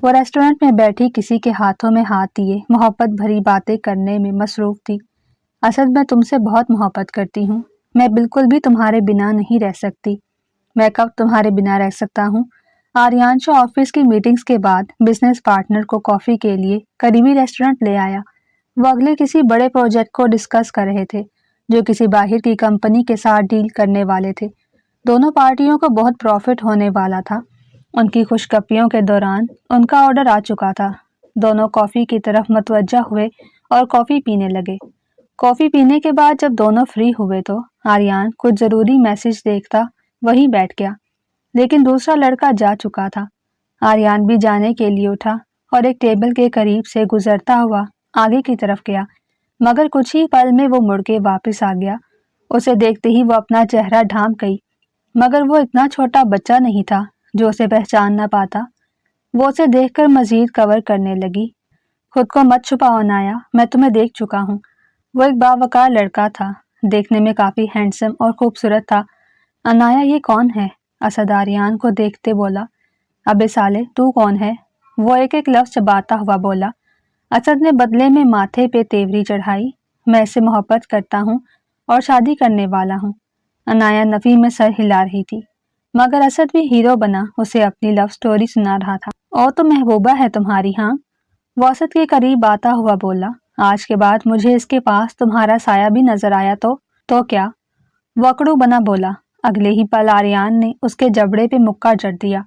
وہ ریسٹورینٹ میں بیٹھی کسی کے ہاتھوں میں ہاتھ دیے محبت بھری باتیں کرنے میں مصروف تھی۔ اسد، میں تم سے بہت محبت کرتی ہوں، میں بالکل بھی تمہارے بنا نہیں رہ سکتی۔ میں کب تمہارے بنا رہ سکتا ہوں؟ آریانش آفس کی میٹنگز کے بعد بزنس پارٹنر کو کافی کے لیے قریبی ریسٹورینٹ لے آیا۔ وہ اگلے کسی بڑے پروجیکٹ کو ڈسکس کر رہے تھے جو کسی باہر کی کمپنی کے ساتھ ڈیل کرنے والے تھے۔ دونوں پارٹیوں کو بہت پروفٹ ہونے والا تھا۔ ان کی خوش گپیوں کے دوران ان کا آرڈر آ چکا تھا۔ دونوں کافی کی طرف متوجہ ہوئے اور کافی پینے لگے۔ کافی پینے کے بعد جب دونوں فری ہوئے تو آریان کچھ ضروری میسج دیکھتا وہیں بیٹھ گیا، لیکن دوسرا لڑکا جا چکا تھا۔ آریان بھی جانے کے لیے اٹھا اور ایک ٹیبل کے قریب سے گزرتا ہوا آگے کی طرف گیا، مگر کچھ ہی پل میں وہ مڑ کے واپس آ گیا۔ اسے دیکھتے ہی وہ اپنا چہرہ ڈھانپ گئی، مگر وہ اتنا چھوٹا بچہ نہیں تھا جو اسے پہچان نہ پاتا۔ وہ اسے دیکھ کر مزید کور کرنے لگی۔ خود کو مت چھپاؤ عنایا، میں تمہیں دیکھ چکا ہوں۔ وہ ایک باوقار لڑکا تھا، دیکھنے میں کافی ہینڈسم اور خوبصورت تھا۔ عنایا، یہ کون ہے؟ اسد آریان کو دیکھتے بولا۔ ابے سالے، تو کون ہے؟ وہ ایک ایک لفظ چباتا ہوا بولا۔ اسد نے بدلے میں ماتھے پہ تیوری چڑھائی۔ میں اس سے محبت کرتا ہوں اور شادی کرنے والا ہوں۔ عنایا نفی میں سر ہلا رہی تھی، مگر اسد بھی ہیرو بنا اسے اپنی لو سٹوری سنا رہا تھا۔ اور تو محبوبہ ہے تمہاری، ہاں؟ وہ اسد کے قریب آتا ہوا بولا۔ آج کے بعد مجھے اس کے پاس تمہارا سایہ بھی نظر آیا تو کیا؟ وہ اکڑو بنا بولا۔ اگلے ہی پل آریان نے اس کے جبڑے پہ مکہ جڑ دیا۔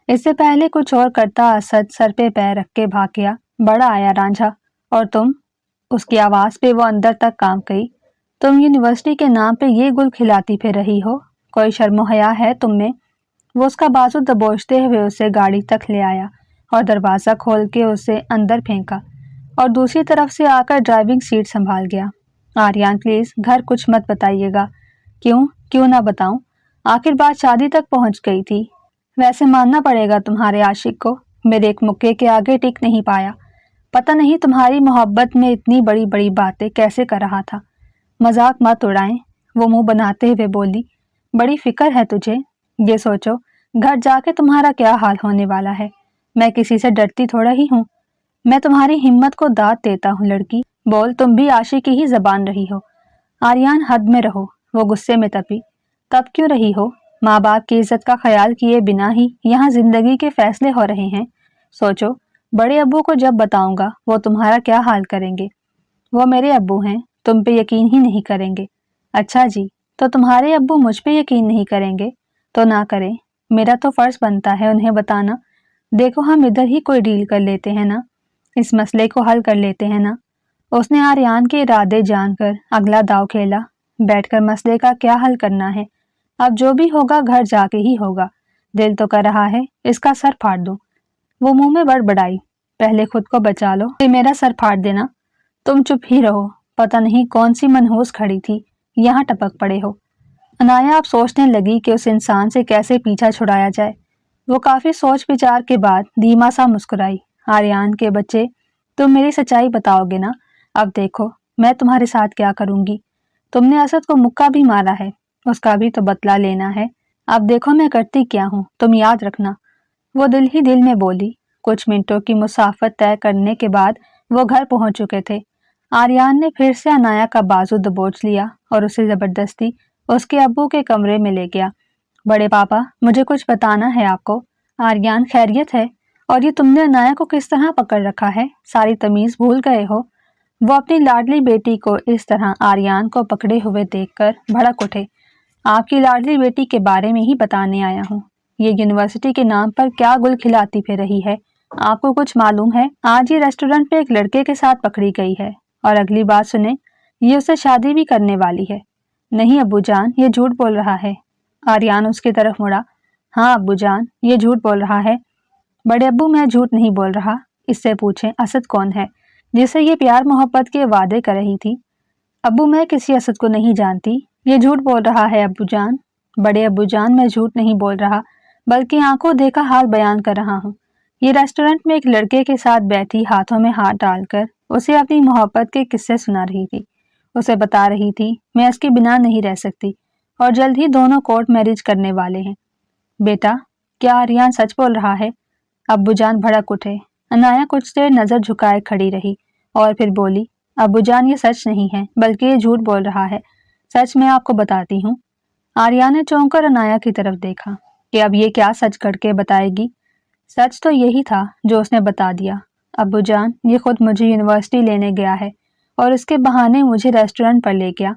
اس سے پہلے کچھ اور کرتا اسد سر پہ پیر رکھ کے بھاگ گیا۔ بڑا آیا رانجھا، اور تم؟ اس کی آواز پہ وہ اندر تک کانپ گئی۔ تم یونیورسٹی کے نام پہ یہ گل کھلاتی پھر رہی ہو؟ کوئی شرم و حیا ہے تم میں؟ وہ اس کا بازو دبوچتے ہوئے اسے گاڑی تک لے آیا اور دروازہ کھول کے اسے اندر پھینکا اور دوسری طرف سے آ کر ڈرائیونگ سیٹ سنبھال گیا۔ آریان پلیز گھر کچھ مت بتائیے گا۔ کیوں نہ بتاؤں؟ آخر بات شادی تک پہنچ گئی تھی۔ ویسے ماننا پڑے گا تمہارے عاشق کو، میرے ایک مکے کے آگے ٹک نہیں پایا۔ پتہ نہیں تمہاری محبت میں اتنی بڑی بڑی باتیں کیسے کر رہا تھا۔ مذاق مت اڑائیں، وہ منہ بناتے ہوئے بولی۔ بڑی فکر ہے تجھے؟ یہ سوچو گھر جا کے تمہارا کیا حال ہونے والا ہے۔ میں کسی سے ڈرتی تھوڑا ہی ہوں، میں تمہاری ہمت کو داد دیتا ہوں لڑکی۔ بول، تم بھی عاشق کی ہی زبان رہی ہو۔ آریان، حد میں رہو، وہ غصے میں تپی۔ تب کیوں رہی ہو؟ ماں باپ کی عزت کا خیال کیے بنا ہی یہاں زندگی کے فیصلے ہو رہے ہیں۔ سوچو، بڑے ابو کو جب بتاؤں گا وہ تمہارا کیا حال کریں گے۔ وہ میرے ابو ہیں، تم پہ یقین ہی نہیں کریں گے۔ اچھا جی، تو تمہارے ابو مجھ پہ یقین نہیں کریں گے تو نہ کریں، میرا تو فرض بنتا ہے انہیں بتانا۔ دیکھو ہم ادھر ہی کوئی ڈیل کر لیتے ہیں نا، اس مسئلے کو حل کر لیتے ہیں نا۔ اس نے آریان کے ارادے جان کر اگلا داؤ کھیلا۔ بیٹھ کر مسئلے کا کیا حل کرنا ہے؟ اب جو بھی ہوگا گھر جا کے ہی ہوگا۔ دل تو کر رہا ہے اس کا سر پھاڑ دوں۔ وہ منہ میں بڑبڑائی۔ پہلے خود کو بچا لو پھر میرا سر پھاڑ دینا۔ تم چپ ہی رہو، پتہ نہیں کون سی منحوس کھڑی تھی، یہاں ٹپک پڑے ہو۔ عنایا اب سوچنے لگی کہ اس انسان سے کیسے پیچھا چھڑایا جائے۔ وہ کافی سوچ بچار کے بعد دھیما سا مسکرائی۔ آریان کے بچے، تم میری سچائی بتاؤ گے نا؟ اب دیکھو میں تمہارے ساتھ کیا کروں گی۔ تم نے اسد کو مکہ بھی مارا ہے، اس کا بھی تو بدلہ لینا ہے۔ اب دیکھو میں کرتی کیا ہوں، تم یاد رکھنا۔ وہ دل ہی دل میں بولی۔ کچھ منٹوں کی مسافت طے کرنے کے بعد وہ گھر پہنچ چکے تھے۔ آریان نے پھر سے عنایا کا بازو دبوچ لیا اور اسے زبردستی اس کے ابو کے کمرے میں لے گیا۔ بڑے پاپا، مجھے کچھ بتانا ہے آپ کو۔ آریان، خیریت ہے؟ اور یہ تم نے عنایا کو کس طرح پکڑ رکھا ہے؟ ساری تمیز بھول گئے ہو؟ وہ اپنی لاڈلی بیٹی کو اس طرح آریان کو پکڑے ہوئے دیکھ کر بھڑک اٹھے۔ آپ کی لاڈلی بیٹی کے بارے میں ہی بتانے آیا ہوں۔ یہ یونیورسٹی کے نام پر کیا گل کھلاتی پھر رہی ہے؟ آپ کو کچھ معلوم ہے؟ آج یہ ریسٹورنٹ پہ ایک لڑکے کے ساتھ پکڑی گئی ہے، اور اگلی بات سنیں، یہ اسے شادی بھی کرنے والی ہے۔ نہیں ابو جان، یہ جھوٹ بول رہا ہے۔ آریان اس کی طرف مڑا۔ ہاں ابو جان، یہ جھوٹ بول رہا ہے۔ بڑے ابو، میں جھوٹ نہیں بول رہا۔ اس سے پوچھیں اسد کون ہے جسے یہ پیار محبت کے وعدے کر رہی تھی۔ ابو، میں کسی اسد کو نہیں جانتی، یہ جھوٹ بول رہا ہے ابو جان۔ بڑے ابو جان، میں جھوٹ نہیں بول رہا، بلکہ آنکھوں دیکھا حال بیان کر رہا ہوں۔ یہ ریسٹورنٹ میں ایک لڑکے کے ساتھ بیٹھی ہاتھوں میں ہاتھ ڈال کر اسے اپنی محبت کے قصے سنا رہی تھی۔ اسے بتا رہی تھی میں اس کے بنا نہیں رہ سکتی اور جلد ہی دونوں کورٹ میرج کرنے والے ہیں۔ بیٹا، کیا آریان سچ بول رہا ہے؟ अब्बू जान भड़क उठे। अनाया कुछ देर नजर झुकाए खड़ी रही और फिर बोली, अब्बू जान ये सच नहीं है, बल्कि ये झूठ बोल रहा है। सच मैं आपको बताती हूँ। आर्या ने चौंक कर अनाया की तरफ देखा कि अब ये क्या सच करके बताएगी। सच तो यही था जो उसने बता दिया। अब्बू जान, ये खुद मुझे यूनिवर्सिटी लेने गया है और इसके बहाने मुझे रेस्टोरेंट पर ले गया,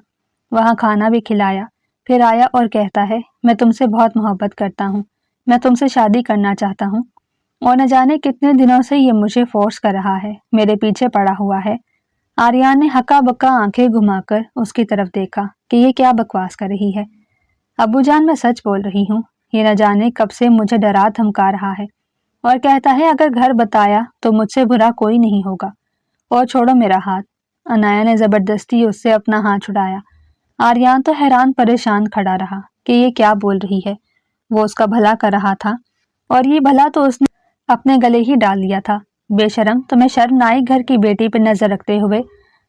वहाँ खाना भी खिलाया, फिर आया और कहता है मैं तुमसे बहुत मोहब्बत करता हूँ, मैं तुमसे शादी करना चाहता हूँ। और न जाने कितने दिनों से ये मुझे फोर्स कर रहा है, मेरे पीछे पड़ा हुआ है। आर्यन ने हक्का बक्का आंखें घुमाकर उसकी तरफ देखा कि ये क्या बकवास कर रही है। अब्बू जान, मैं सच बोल रही हूँ। ये न जाने कब से मुझे डरा धमका रहा है और कहता है अगर घर बताया तो मुझसे बुरा कोई नहीं होगा। और छोड़ो मेरा हाथ। अनाया ने जबरदस्ती उससे अपना हाथ छुड़ाया। आर्यन तो हैरान परेशान खड़ा रहा कि ये क्या बोल रही है। वो उसका भला कर रहा था और ये भला तो उसने अपने गले ही डाल लिया था। बेशरम, तुम्हें शर्म ना आई घर की बेटी पर नजर रखते हुए?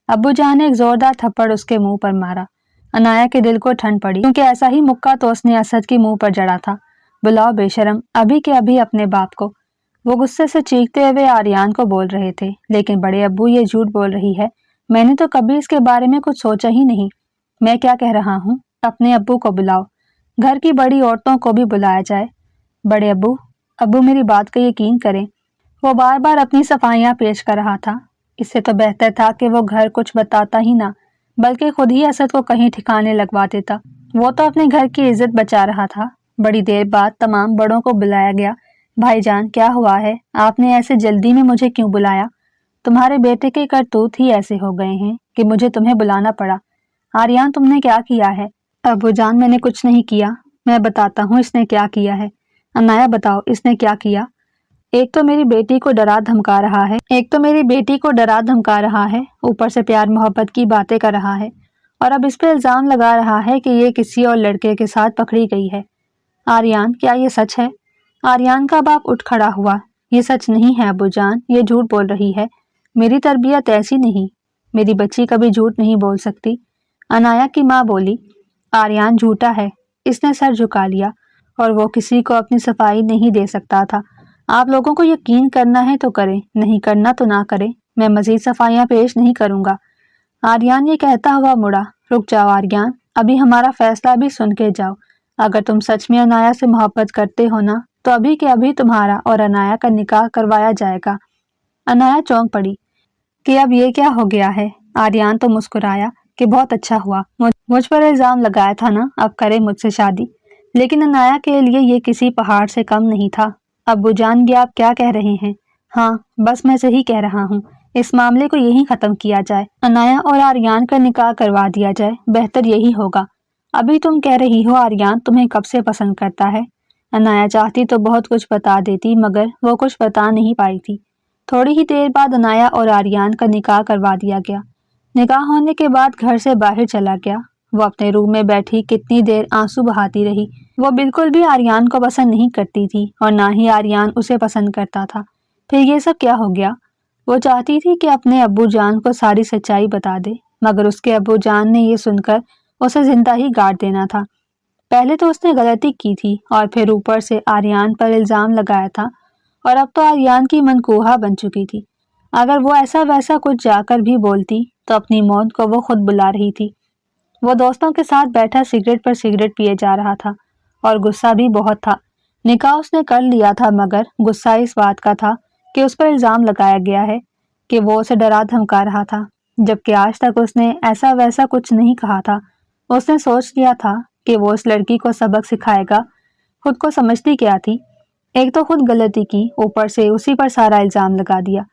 अब्बू जान ने एक जोरदार थप्पड़ उसके मुंह पर मारा। अनाया के दिल को ठंड पड़ी, क्योंकि ऐसा ही मुक्का तो उसने असद की मुंह पर जड़ा था। बुलाओ बेशरम, अभी के अभी अपने बाप को। वो गुस्से से चीखते हुए आर्यन को बोल रहे थे, लेकिन बड़े अब्बू ये झूठ बोल रही है, मैंने तो कभी इसके बारे में कुछ सोचा ही नहीं। मैं क्या कह रहा हूँ, अपने अब्बू को बुलाओ, घर की बड़ी औरतों को भी बुलाया जाए। बड़े अब्बू, अब्बू मेरी बात का यकीन करें। वो बार बार अपनी सफाइयां पेश कर रहा था। इससे तो बेहतर था कि वो घर कुछ बताता ही ना, बल्कि खुद ही असद को कहीं ठिकाने लगवा देता। वो तो अपने घर की इज्जत बचा रहा था। बड़ी देर बाद तमाम बड़ों को बुलाया गया। भाईजान, क्या हुआ है? आपने ऐसे जल्दी में मुझे क्यों बुलाया? तुम्हारे बेटे के करतूत ही ऐसे हो गए हैं कि मुझे तुम्हें बुलाना पड़ा। आर्यन, तुमने क्या किया है? अब्बू जान, मैंने कुछ नहीं किया। मैं बताता हूँ इसने क्या किया है। अनाया, बताओ इसने क्या किया? एक तो मेरी बेटी को डरा धमका रहा है, ऊपर से प्यार मोहब्बत की बातें कर रहा है, और अब इस पे इल्जाम लगा रहा है कि ये किसी और लड़के के साथ पकड़ी गई है। आर्यन, क्या ये सच है? आर्यन का बाप उठ खड़ा हुआ। ये सच नहीं है अब्बू जान, ये झूठ बोल रही है। मेरी तरबियत ऐसी नहीं, मेरी बच्ची कभी झूठ नहीं बोल सकती। अनाया की माँ बोली। आर्यन झूठा है। इसने सर झुका लिया, और वो किसी को अपनी सफाई नहीं दे सकता था। आप लोगों को यकीन करना है तो करें, नहीं करना तो ना करें। मैं मजीद सफाइयां पेश नहीं करूंगा। आर्यन ये कहता हुआ मुड़ा। रुक जाओ आर्यन, अभी हमारा फैसला भी सुन के जाओ। अगर तुम सच में अनाया से मोहब्बत करते हो ना, तो अभी के अभी तुम्हारा और अनाया का निकाह करवाया जाएगा। अनाया चौंक पड़ी कि अब ये क्या हो गया है। आर्यन तो मुस्कुराया कि बहुत अच्छा हुआ, मुझ पर इल्जाम लगाया था ना, अब करे मुझसे शादी। लेकिन अनाया के लिए ये किसी पहाड़ से कम नहीं था। अब्बू जान, भी आप क्या कह रहे हैं? हाँ, बस मैं सही कह रहा हूँ। इस मामले को यहीं खत्म किया जाए, अनाया और आर्यन का निकाह करवा दिया जाए, बेहतर यही होगा। अभी तुम कह रही हो आर्यन तुम्हें कब से पसंद करता है। अनाया चाहती तो बहुत कुछ बता देती, मगर वो कुछ बता नहीं पाई थी। थोड़ी ही देर बाद अनाया और आर्यन का निकाह करवा दिया गया। निकाह होने के बाद घर से बाहर चला गया। वो अपने रूम में बैठी कितनी देर आंसू बहाती रही। वो बिल्कुल भी आर्यन को पसंद नहीं करती थी और ना ही आर्यन उसे पसंद करता था। फिर ये सब क्या हो गया? वो चाहती थी कि अपने अब्बू जान को सारी सच्चाई बता दे, मगर उसके अब्बू जान ने ये सुनकर उसे जिंदा ही गाड़ देना था। पहले तो उसने गलती की थी और फिर ऊपर से आर्यन पर इल्जाम लगाया था, और अब तो आर्यन की मनकूहा बन चुकी थी। अगर वो ऐसा वैसा कुछ जाकर भी बोलती तो अपनी मौत को वो खुद बुला रही थी। वो दोस्तों के साथ बैठा सिगरेट पर सिगरेट पिए जा रहा था और गुस्सा भी बहुत था। निकाह उसने कर लिया था, मगर गुस्सा इस बात का था कि उस पर इल्जाम लगाया गया है कि वो उसे डरा धमका रहा था, जबकि आज तक उसने ऐसा वैसा कुछ नहीं कहा था। उसने सोच लिया था कि वो उस लड़की को सबक सिखाएगा। खुद को समझती क्या थी? एक तो खुद गलती की, ऊपर से उसी पर सारा इल्जाम लगा दिया।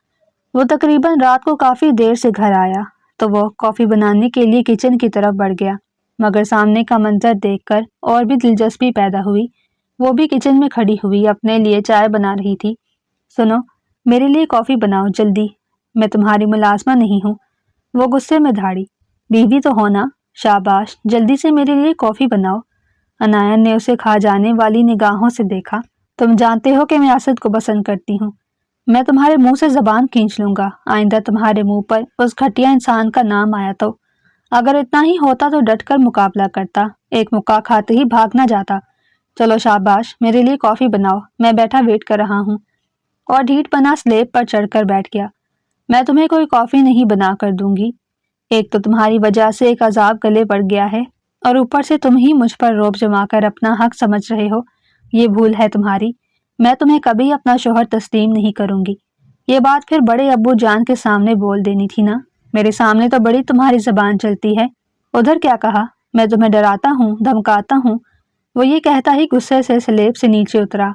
वो तकरीबन रात को काफी देर से घर आया तो वो कॉफी बनाने के लिए किचन की तरफ बढ़ गया, मगर सामने का मंजर देखकर और भी दिलचस्पी पैदा हुई। वो भी किचन में खड़ी हुई अपने लिए चाय बना रही थी। सुनो, मेरे लिए कॉफी बनाओ जल्दी, मैं तुम्हारी मुलाजमा नहीं हूँ। वो गुस्से में धाड़ी। बीवी तो हो ना, शाबाश, जल्दी से मेरे लिए कॉफी बनाओ। अनायन ने उसे खा जाने वाली निगाहों से देखा। तुम जानते हो कि मैं असद को पसंद करती हूँ। मैं तुम्हारे मुंह से जबान खींच लूंगा आइंदा तुम्हारे मुंह पर उस घटिया इंसान का नाम आया तो। अगर इतना ही होता तो डटकर मुकाबला करता, एक मुक्का खाते ही भाग ना जाता। चलो शाबाश, मेरे लिए कॉफी बनाओ, मैं बैठा वेट कर रहा हूँ। اور ढीठ बना स्लेब पर चढ़कर बैठ गया। मैं तुम्हें कोई कॉफी नहीं बना कर दूंगी। एक तो तुम्हारी वजह से एक अजाब गले पड़ गया है और ऊपर से तुम ही मुझ पर रौब जमाकर अपना हक समझ रहे हो। ये भूल है तुम्हारी। मैं तुम्हें कभी अपना शौहर तस्लीम नहीं करूंगी। ये बात फिर बड़े अब्बू जान के सामने बोल देनी थी ना। मेरे सामने तो बड़ी तुम्हारी जबान चलती है। उधर क्या कहा? मैं तुम्हें डराता हूँ, धमकाता हूँ। वो ये कहता ही गुस्से से स्लेब से नीचे उतरा।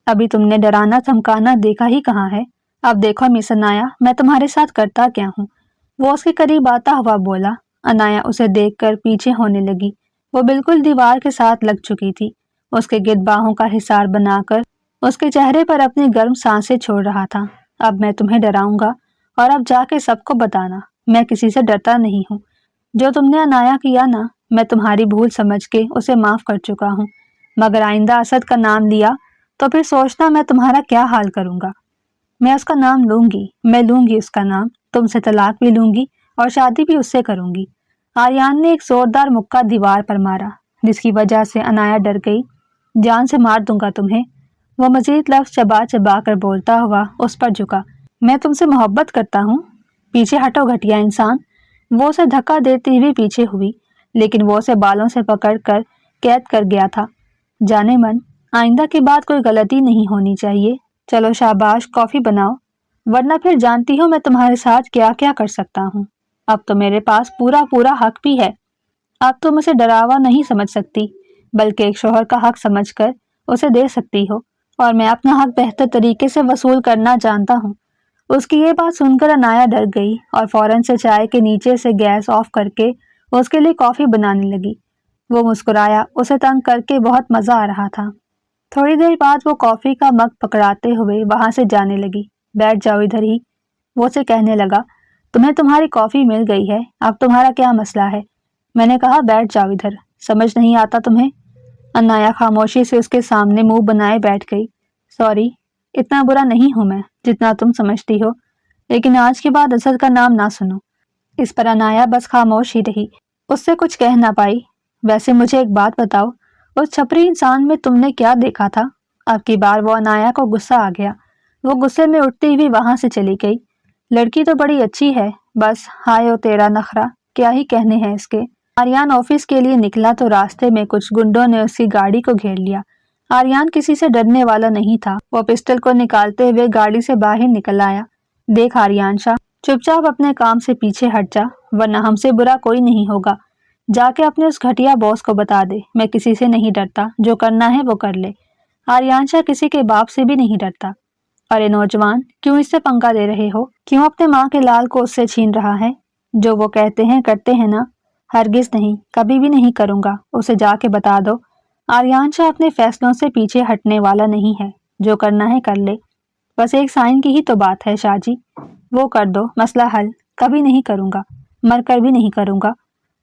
अभी तुमने डराना धमकाना देखा ही कहाँ है। अब देखो मिस अनाया, मैं तुम्हारे साथ करता क्या हूँ। वो उसके करीब आता हुआ बोला। अनाया उसे देखकर पीछे होने लगी। वो बिल्कुल दीवार के साथ लग चुकी थी। उसके गिद्ध बाहों का हिसार बनाकर उसके चेहरे पर अपनी गर्म सांसें छोड़ रहा था। अब मैं तुम्हें डराऊंगा और अब जाके सबको बताना, मैं किसी से डरता नहीं हूँ। जो तुमने अनाया किया ना, मैं तुम्हारी भूल समझ के उसे माफ कर चुका हूँ। मगर आइंदा असद का नाम लिया तो फिर सोचना मैं तुम्हारा क्या हाल करूंगा। मैं उसका नाम लूंगी, मैं लूंगी उसका नाम। तुमसे तलाक भी लूंगी और शादी भी उससे करूंगी। आर्यान ने एक जोरदार मुक्का दीवार पर मारा, जिसकी वजह से अनाया डर गई। जान से मार दूंगा तुम्हें। वो मजीद लफ्ज चबा चबा कर बोलता हुआ उस पर झुका। मैं तुमसे मोहब्बत करता हूँ। पीछे हटो घटिया इंसान। वो उसे धक्का देती हुई पीछे हुई, लेकिन वो उसे बालों से पकड़कर कैद कर गया था। जाने मन, आइंदा के बाद कोई गलती नहीं होनी चाहिए। चलो शाबाश, कॉफी बनाओ, वरना फिर जानती हो मैं तुम्हारे साथ क्या क्या कर सकता हूँ। अब तो मेरे पास पूरा पूरा हक भी है। अब तुम उसे डरावा नहीं समझ सकती, बल्कि एक शौहर का हक समझकर उसे दे सकती हो। और मैं अपना हक बेहतर तरीके से वसूल करना जानता हूँ। उसकी ये बात सुनकर अनाया डर गई और फौरन से चाय के नीचे से गैस ऑफ करके उसके लिए कॉफी बनाने लगी। वो मुस्कुराया, उसे तंग करके बहुत मजा आ रहा था। थोड़ी देर बाद वो कॉफी का मग पकड़ाते हुए वहां से जाने लगी। बैठ जाओ इधर ही, वो उसे कहने लगा। तुम्हें तुम्हारी कॉफी मिल गई है, अब तुम्हारा क्या मसला है। मैंने कहा बैठ जाओ इधर, समझ नहीं आता तुम्हें। अनाया खामोशी से उसके सामने मुंह बनाए बैठ गई। सॉरी, इतना बुरा नहीं हूं मैं जितना तुम समझती हो, लेकिन आज के बाद असद का नाम ना सुनो। इस पर अनाया बस खामोश ही रही, उससे कुछ कह ना पाई। वैसे मुझे एक बात बताओ, उस छपरी इंसान में तुमने क्या देखा था? अब की बार वो अनाया को गुस्सा आ गया। वो गुस्से में उठती हुई वहां से चली गई। लड़की तो बड़ी अच्छी है, बस हाय ओ तेरा नखरा, क्या ही कहने हैं इसके। आर्यान ऑफिस के लिए निकला तो रास्ते में कुछ गुंडों ने उसकी गाड़ी को घेर लिया। आर्यान किसी से डरने वाला नहीं था। वो पिस्टल को निकालते हुए गाड़ी से बाहर निकल आया। देख आर्यान शाह, चुपचाप अपने काम से पीछे हट जा, वरना हमसे बुरा कोई नहीं होगा। जाके अपने उस घटिया बॉस को बता दे, मैं किसी से नहीं डरता, जो करना है वो कर ले। आर्यान शाह किसी के बाप से भी नहीं डरता। अरे नौजवान, क्यों इससे पंगा ले रहे हो? क्यों अपने माँ के लाल को उससे छीन रहा है? जो वो कहते हैं करते हैं ना? हरगिज नहीं, कभी भी नहीं करूंगा। उसे जाके बता दो। आर्यान शाह अपने फैसलों से पीछे हटने वाला नहीं है। जो करना है कर ले। बस एक साइन की ही तो बात है शाह जी, वो कर दो, मसला हल। कभी नहीं करूंगा, मर कर भी नहीं करूंगा।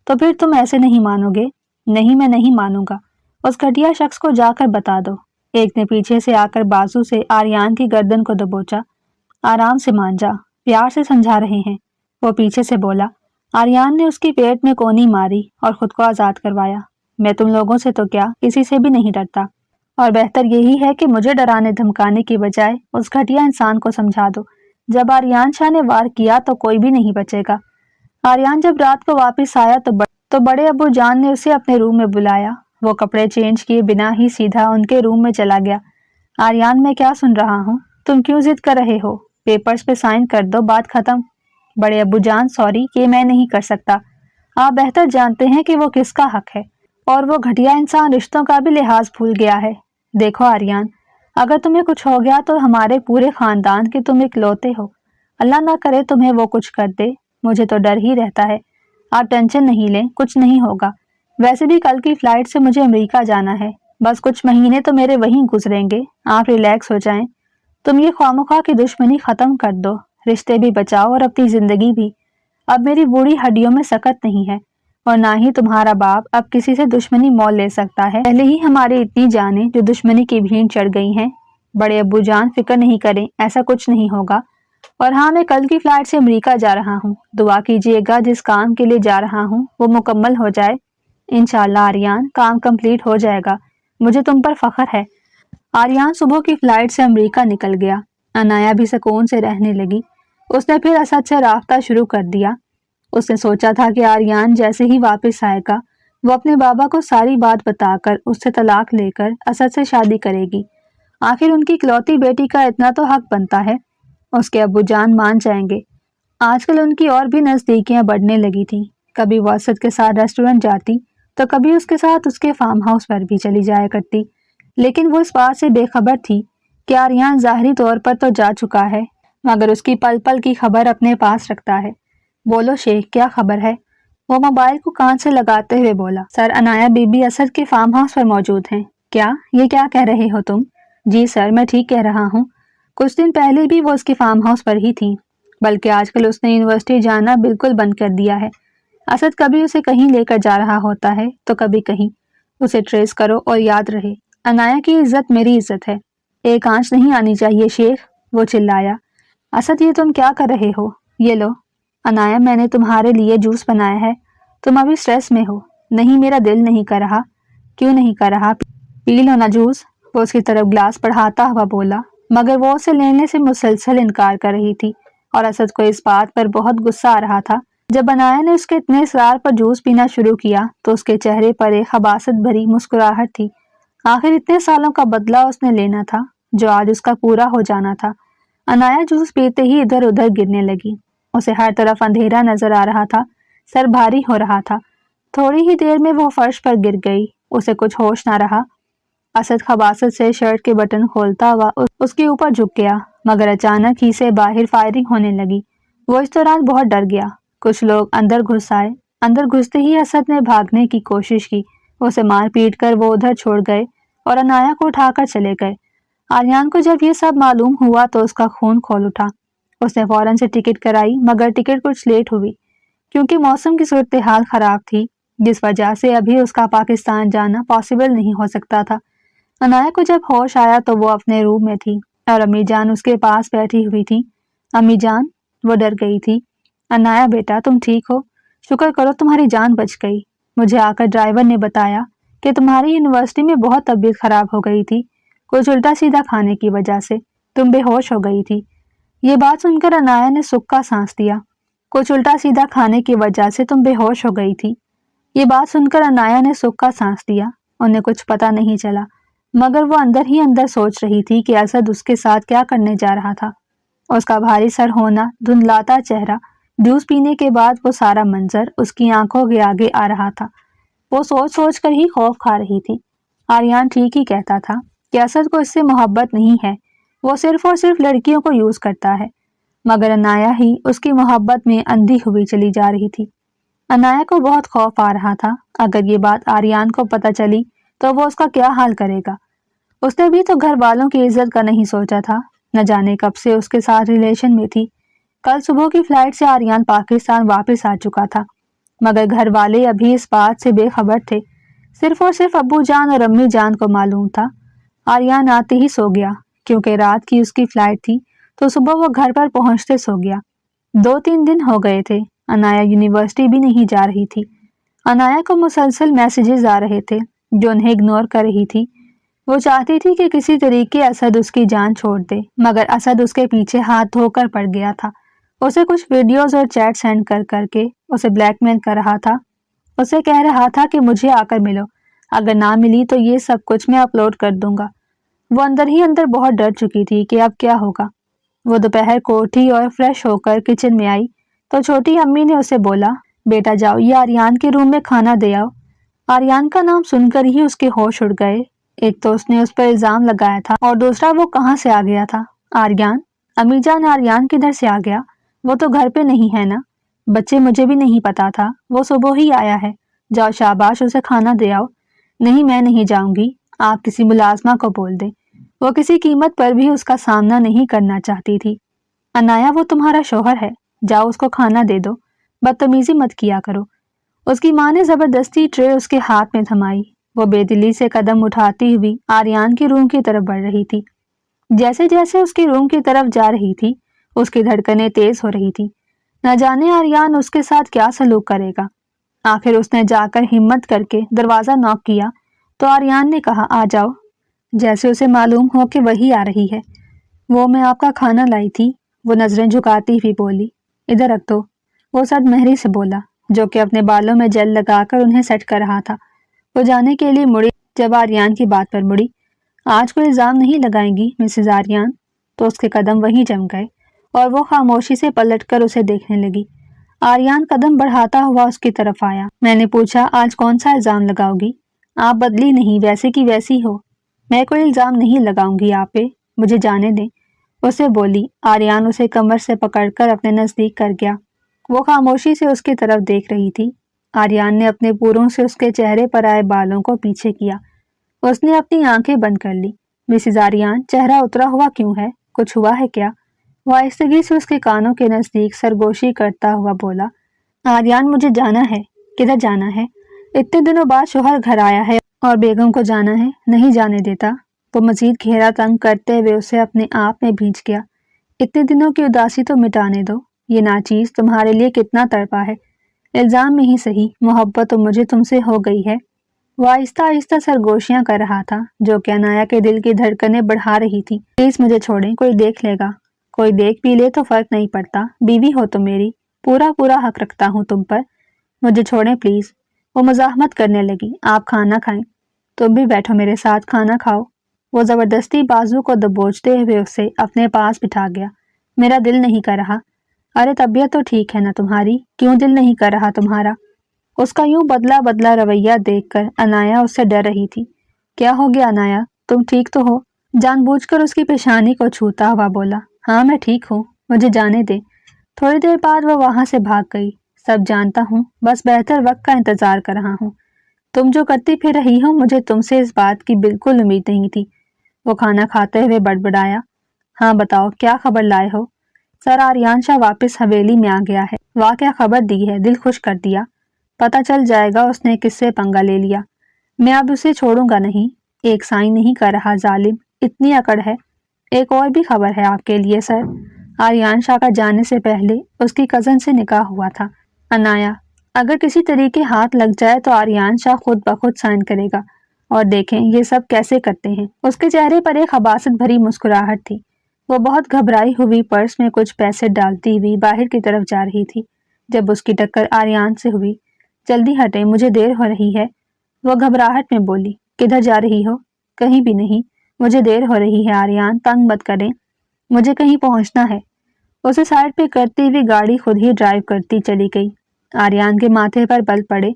तो फिर तुम ऐसे नहीं मानोगे? नहीं, मैं नहीं मानूंगा। उस घटिया शख्स को जाकर बता दो। एक ने पीछे से आकर बाजू से आर्यान की गर्दन को दबोचा। आराम से मान जा, प्यार से समझा रहे हैं, वो पीछे से बोला। आर्यान ने उसकी पेट में कोनी मारी और खुद को आजाद करवाया। मैं तुम लोगों से तो क्या, किसी से भी नहीं डरता। और बेहतर यही है कि मुझे डराने धमकाने की बजाय उस घटिया इंसान को समझा दो। जब आर्यान शाह ने वार किया तो कोई भी नहीं बचेगा। आर्यान जब रात को वापस आया तो बड़े अब्बू जान ने उसे अपने रूम में बुलाया। वो कपड़े चेंज किए बिना ही सीधा उनके रूम में चला गया। आर्यान, मैं क्या सुन रहा हूँ? तुम क्यों जिद कर रहे हो? पेपर्स पे साइन कर दो, बात खत्म। बड़े अब्बू जान सॉरी, ये मैं नहीं कर सकता। आप बेहतर जानते हैं कि वो किसका हक है, और वो घटिया इंसान रिश्तों का भी लिहाज भूल गया है। देखो आर्यान, अगर तुम्हें कुछ हो गया तो हमारे पूरे खानदान के तुम इकलौते हो। अल्लाह ना करे तुम्हें वो कुछ कर दे, मुझे तो डर ही रहता है। आप टेंशन नहीं लें, कुछ नहीं होगा। वैसे भी कल की फ्लाइट से मुझे अमेरिका जाना है, बस कुछ महीने तो मेरे वहीं गुजरेंगे। आप रिलैक्स हो जाएं। तुम ये ख्वामख्वाह की दुश्मनी खत्म कर दो, रिश्ते भी बचाओ और अपनी जिंदगी भी। अब मेरी बूढ़ी हड्डियों में सकत नहीं है, और ना ही तुम्हारा बाप अब किसी से दुश्मनी मोल ले सकता है। पहले ही हमारी इतनी जानें जो दुश्मनी की भीड़ चढ़ गई हैं। बड़े अब्बू जान फिक्र नहीं करें, ऐसा कुछ नहीं होगा। और हाँ, मैं कल की फ्लाइट से अमेरिका जा रहा हूँ। दुआ कीजिएगा जिस काम के लिए जा रहा हूँ वो मुकम्मल हो जाए। इंशाल्लाह आर्यान, काम कंप्लीट हो जाएगा। मुझे तुम पर फख्र है। आर्यान सुबह की फ्लाइट से अमेरिका निकल गया। عنایا بھی سکون سے رہنے لگی۔ اس نے پھر اسد سے رابطہ شروع کر دیا۔ اس نے سوچا تھا کہ آریان جیسے ہی واپس آئے گا وہ اپنے بابا کو ساری بات بتا کر اس سے طلاق لے کر اسد سے شادی کرے گی۔ آخر ان کی اکلوتی بیٹی کا اتنا تو حق بنتا ہے، اس کے ابو جان مان جائیں گے۔ آج کل ان کی اور بھی نزدیکیاں بڑھنے لگی تھیں۔ کبھی وہ اسد کے ساتھ ریسٹورنٹ جاتی تو کبھی اس کے ساتھ اس کے فارم ہاؤس پر بھی چلی جایا کرتی، لیکن وہ اس بات سے بے خبر تھی کہ آریان ظاہری طور پر تو جا چکا ہے مگر اس کی پل پل کی خبر اپنے پاس رکھتا ہے۔ بولو شیخ، کیا خبر ہے؟ وہ موبائل کو کان سے لگاتے ہوئے بولا۔ سر، عنایا بی بی اسد کے فارم ہاؤس پر موجود ہیں۔ کیا؟ یہ کیا کہہ رہے ہو تم؟ جی سر، میں ٹھیک کہہ رہا ہوں۔ کچھ دن پہلے بھی وہ اس کے فارم ہاؤس پر ہی تھیں، بلکہ آج کل اس نے یونیورسٹی جانا بالکل بند کر دیا ہے۔ اسد کبھی اسے کہیں لے کر جا رہا ہوتا ہے تو کبھی کہیں۔ اسے ٹریس کرو اور یاد رہے، عنایا کی عزت میری عزت ہے۔ ایک آنچ نہیں آنی چاہیے شیخ، وہ چلایا۔ اسد، یہ تم کیا کر رہے ہو؟ یہ لو عنایا، میں نے تمہارے لیے جوس بنایا ہے۔ تم ابھی سٹریس میں ہو؟ نہیں، میرا دل نہیں کر رہا۔ کیوں نہیں کر رہا؟ پی لو نا جوس، وہ اس کی طرف گلاس بڑھاتا ہوا بولا، مگر وہ اسے لینے سے مسلسل انکار کر رہی تھی اور اسد کو اس بات پر بہت غصہ آ رہا تھا۔ جب عنایا نے اس کے اتنے اصرار پر جوس پینا شروع کیا تو اس کے چہرے پر ایک خباثت بھری مسکراہٹ تھی۔ آخر اتنے سالوں کا بدلہ اس نے لینا تھا جو آج اس کا پورا ہو جانا تھا۔ عنایا جوس پیتے ہی ادھر ادھر گرنے لگی۔ اسے ہر طرف اندھیرا نظر آ رہا تھا، سر بھاری ہو رہا تھا۔ تھوڑی ہی دیر میں وہ فرش پر گر گئی، اسے کچھ ہوش نہ رہا۔ اسد خباثت سے شرٹ کے بٹن کھولتا ہوا اس کے اوپر جھک گیا، مگر اچانک ہی سے باہر فائرنگ ہونے لگی۔ وہ اس دوران بہت ڈر گیا۔ کچھ لوگ اندر گھس آئے۔ اندر گھستے ہی اسد نے بھاگنے کی کوشش کی، اسے مار پیٹ کر وہ ادھر چھوڑ گئے اور عنایا کو اٹھا کر چلے گئے۔ آریان کو جب یہ سب معلوم ہوا تو اس کا خون کھول اٹھا۔ اس نے فوراً سے ٹکٹ کرائی، مگر ٹکٹ کچھ لیٹ ہوئی کیونکہ موسم کی صورتحال خراب تھی، جس وجہ سے ابھی اس کا پاکستان جانا پاسبل نہیں ہو سکتا تھا۔ عنایا کو جب ہوش آیا تو وہ اپنے روم میں تھی اور امی جان اس کے پاس بیٹھی ہوئی تھی۔ امی جان، وہ ڈر گئی تھی۔ عنایا بیٹا، تم ٹھیک ہو؟ شکر کرو تمہاری جان بچ گئی۔ مجھے آ کر ڈرائیور نے بتایا کہ تمہاری یونیورسٹی میں بہت طبیعت خراب ہو گئی تھی، کچھ الٹا سیدھا کھانے کی وجہ سے تم بے ہوش ہو گئی تھی۔ یہ بات سن کر عنایا نے سکھ کا سانس لیا۔ کچھ الٹا سیدھا کھانے کی وجہ سے تم بے ہوش ہو گئی تھی۔ یہ بات سن کر عنایا نے سکھ کا سانس لیا۔ انہیں کچھ پتہ نہیں چلا، مگر وہ اندر ہی اندر سوچ رہی تھی کہ اسد اس کے ساتھ کیا کرنے جا رہا تھا۔ اس کا بھاری سر ہونا، دھندلاتا چہرہ، جوس پینے کے بعد وہ سارا منظر اس کی آنکھوں کے آگے آ رہا تھا۔ وہ سوچ سوچ کر ہی خوف کھا رہی تھی۔ آریان ٹھیک ہی کہتا تھا کہ اسد کو اس سے محبت نہیں ہے، وہ صرف اور صرف لڑکیوں کو یوز کرتا ہے، مگر عنایا ہی اس کی محبت میں اندھی ہوئی چلی جا رہی تھی۔ عنایا کو بہت خوف آ رہا تھا، اگر یہ بات آریان کو پتہ چلی تو وہ اس کا کیا حال کرے گا۔ اس نے بھی تو گھر والوں کی عزت کا نہیں سوچا تھا، نہ جانے کب سے اس کے ساتھ ریلیشن میں تھی۔ کل صبح کی فلائٹ سے آریان پاکستان واپس آ چکا تھا، مگر گھر والے ابھی اس بات سے بے خبر تھے۔ صرف اور صرف ابو جان اور امی جان کو معلوم تھا۔ آریان آتے ہی سو گیا، کیونکہ رات کی اس کی فلائٹ تھی تو صبح وہ گھر پر پہنچتے سو گیا۔ 2-3 دن ہو گئے تھے، عنایا یونیورسٹی بھی نہیں جا رہی تھی۔ عنایا کو مسلسل میسیجز آ رہے تھے جو انہیں اگنور کر رہی تھی۔ وہ چاہتی تھی کہ کسی طریقے اسد اس کی جان چھوڑ دے، مگر اسد اس کے پیچھے ہاتھ دھو کر پڑ گیا تھا۔ اسے کچھ ویڈیوز اور چیٹ سینڈ کر کر کے اسے بلیک میل کر رہا تھا۔ اسے کہہ رہا تھا کہ مجھے آ کر ملو، اگر نہ ملی تو یہ سب کچھ میں اپلوڈ کر دوں گا۔ وہ اندر ہی اندر بہت ڈر چکی تھی کہ اب کیا ہوگا۔ وہ دوپہر کو اٹھی اور فریش ہو کر کچن میں آئی تو چھوٹی امی نے اسے بولا، بیٹا جاؤ یہ آریان کے روم میں کھانا دے آؤ۔ آریان کا نام سن کر ہی اس کے ہوش اڑ گئے۔ ایک تو اس نے اس پر الزام لگایا تھا اور دوسرا وہ کہاں سے آ گیا تھا۔ آریان؟ امی جان، آریان کدھر سے آ گیا؟ وہ تو گھر پہ نہیں ہے نا؟ بچے، مجھے بھی نہیں پتا تھا، وہ صبح ہی آیا ہے۔ جاؤ شاباش، اسے کھانا دے آؤ۔ نہیں، میں نہیں جاؤں گی، آپ کسی ملازمہ کو بول دیں۔ وہ کسی قیمت پر بھی اس کا سامنا نہیں کرنا چاہتی تھی۔ عنایا، وہ تمہارا شوہر ہے، جاؤ اس کو کھانا دے دو، بدتمیزی مت کیا کرو۔ اس کی ماں نے زبردستی ٹرے اس کے ہاتھ میں تھمائی۔ وہ بے دلی سے قدم اٹھاتی ہوئی آریان کے روم کی طرف بڑھ رہی تھی۔ جیسے جیسے اس کے روم کی طرف جا رہی تھی اس کی دھڑکنیں تیز ہو رہی تھی۔ نہ جانے آریان اس کے ساتھ کیا سلوک کرے گا۔ آخر اس نے جا کر ہمت کر کے دروازہ نوک کیا تو آریان نے کہا، آ جاؤ، جیسے اسے معلوم ہو کہ وہی آ رہی ہے۔ وہ میں آپ کا کھانا لائی تھی، وہ نظریں جھکاتی ہوئی بولی۔ ادھر رکھ دو، وہ سرد مہری سے بولا، جو کہ اپنے بالوں میں جیل لگا کر انہیں سیٹ کر رہا تھا۔ وہ جانے کے لیے مڑی، جب آریان کی بات پر مڑی۔ آج کوئی الزام نہیں لگائیں گی مسز آریان؟ تو اس کے قدم وہیں جم گئے اور وہ خاموشی سے پلٹ کر اسے دیکھنے لگی۔ آریان قدم بڑھاتا ہوا اس کی طرف آیا۔ میں نے پوچھا آج کون سا الزام لگاؤ گی؟ آپ بدلی نہیں، ویسے کی ویسی ہو۔ میں کوئی الزام نہیں لگاؤں گی آپ پہ، مجھے جانے دیں، اسے بولی۔ آریان اسے کمر سے پکڑ کر اپنے نزدیک کر گیا۔ وہ خاموشی سے اس کی طرف دیکھ رہی تھی۔ آریان نے اپنے پوروں سے اس کے چہرے پر آئے بالوں کو پیچھے کیا۔ اس نے اپنی آنکھیں بند کر لی۔ مسز آریان، چہرہ اترا ہوا کیوں ہے؟ کچھ ہوا ہے کیا؟ وہ آہستگی سے اس کے کانوں کے نزدیک سرگوشی کرتا ہوا بولا۔ آریان، مجھے جانا ہے۔ کدھر جانا ہے؟ اتنے دنوں بعد شوہر گھر آیا ہے اور بیگم کو جانا ہے، نہیں جانے دیتا۔ وہ مزید گھیرا تنگ کرتے ہوئے اسے اپنے آپ میں بھینچ گیا۔ اتنے دنوں کی اداسی تو مٹانے دو، یہ ناچیز تمہارے لیے کتنا تڑپا ہے۔ الزام میں ہی صحیح، محبت تو مجھے تم سے ہو گئی ہے۔ وہ آہستہ آہستہ سرگوشیاں کر رہا تھا جو کہ عنایا کے دل کی دھڑکنیں بڑھا رہی تھی۔ پلیز مجھے چھوڑیں، کوئی دیکھ لے گا۔ کوئی دیکھ بھی لے تو فرق نہیں پڑتا، بیوی ہو تو میری، پورا حق رکھتا ہوں تم پر۔ مجھے چھوڑیں پلیز۔ وہ مزاحمت کرنے لگی۔ آپ کھانا کھائیں، تم بھی بیٹھو میرے ساتھ کھانا کھاؤ۔ وہ زبردستی بازو کو دبوچتے ہوئے اسے اپنے پاس بٹھا گیا۔ میرا دل نہیں کر رہا۔ ارے طبیعت تو ٹھیک ہے نا تمہاری، کیوں دل نہیں کر رہا تمہارا؟ اس کا یوں بدلا بدلا رویہ دیکھ کر عنایا اس سے ڈر رہی تھی۔ کیا ہو گیا عنایا، تم ٹھیک تو ہو؟ جان بوجھ کر اس کی پیشانی کو چھوتا ہوا بولا۔ ہاں میں ٹھیک ہوں، مجھے جانے دے۔ تھوڑی دیر بعد وہ وہاں سے بھاگ گئی۔ سب جانتا ہوں، بس بہتر وقت کا انتظار کر رہا ہوں۔ تم جو کرتی پھر رہی ہو، مجھے تم سے اس بات کی بالکل امید نہیں تھی۔ وہ کھانا کھاتے ہوئے بڑبڑایا۔ ہاں بتاؤ، کیا خبر لائے ہو؟ سر آریان شاہ واپس حویلی میں آ گیا ہے۔ واہ کیا خبر دی ہے، دل خوش کر دیا۔ پتہ چل جائے گا اس نے کس سے پنگا لے لیا۔ میں اب اسے چھوڑوں گا نہیں۔ ایک سائن نہیں کر رہا ظالم، اتنی اکڑ ہے۔ ایک اور بھی خبر ہے آپ کے لیے سر، آریان شاہ کا جانے سے پہلے اس کی کزن سے نکاح ہوا تھا۔ عنایا، اگر کسی طریقے ہاتھ لگ جائے تو آریان شاہ خود بخود سائن کرے گا، اور دیکھیں یہ سب کیسے کرتے ہیں۔ اس کے چہرے پر ایک خباثت بھری مسکراہٹ تھی۔ وہ بہت گھبرائی ہوئی پرس میں کچھ پیسے ڈالتی ہوئی باہر کی طرف جا رہی تھی جب اس کی ٹکر آریان سے ہوئی۔ جلدی ہٹیں، مجھے دیر ہو رہی ہے، وہ گھبراہٹ میں بولی۔ کدھر جا رہی ہو؟ کہیں بھی نہیں، مجھے دیر ہو رہی ہے آریان، تنگ مت کریں، مجھے کہیں پہنچنا ہے۔ اسے سائڈ پہ کرتی ہوئی گاڑی خود ہی ڈرائیو کرتی چلی گئی۔ آریان کے ماتھے پر بل پڑے،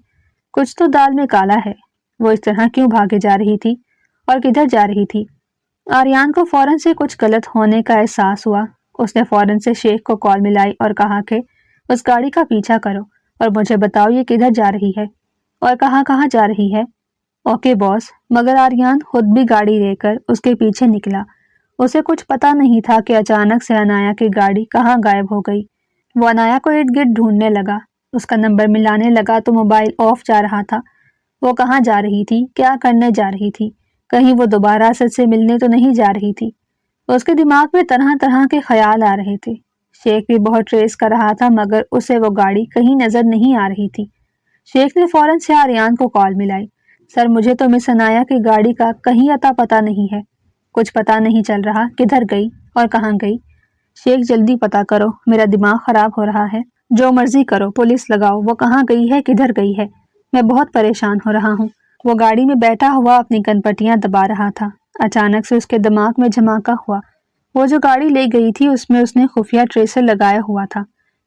کچھ تو دال میں کالا ہے۔ وہ اس طرح کیوں بھاگے جا رہی تھی اور کدھر جا رہی تھی؟ آریان کو فوراً سے کچھ غلط ہونے کا احساس ہوا۔ اس نے فوراً سے شیخ کو کال ملائی اور کہا کہ اس گاڑی کا پیچھا کرو اور مجھے بتاؤ یہ کدھر جا رہی ہے اور کہاں جا رہی ہے۔ اوکے باس۔ مگر آریان خود بھی گاڑی لے کر اس کے پیچھے نکلا۔ اسے کچھ پتا نہیں تھا کہ اچانک سے عنایا کی گاڑی کہاں غائب ہو گئی۔ وہ عنایا کو ارد گرد ڈھونڈنے لگا، اس کا نمبر ملانے لگا تو موبائل آف جا رہا تھا۔ وہ کہاں جا رہی تھی، کیا کرنے جا رہی تھی؟ کہیں وہ دوبارہ اسد سے ملنے تو نہیں جا رہی تھی؟ اس کے دماغ میں طرح طرح کے خیال آ رہے تھے۔ شیخ بھی بہت ٹریس کر رہا تھا مگر اسے وہ گاڑی کہیں نظر نہیں آ رہی تھی۔ شیخ نے فوراً سے آریان کو کال ملائی۔ سر مجھے تو مس عنایا کی گاڑی کا کہیں اتا پتا نہیں ہے، کچھ پتا نہیں چل رہا کدھر گئی اور کہاں گئی۔ شیخ جلدی پتا کرو، میرا دماغ خراب ہو رہا ہے۔ جو مرضی کرو، پولیس لگاؤ، وہ کہاں گئی ہے کدھر گئی ہے، میں بہت پریشان ہو رہا ہوں۔ وہ گاڑی میں بیٹھا ہوا اپنی کنپٹیاں دبا رہا تھا۔ اچانک سے اس کے دماغ میں جھماکا ہوا۔ وہ جو گاڑی لے گئی تھی اس میں اس نے خفیہ ٹریسر لگایا ہوا تھا،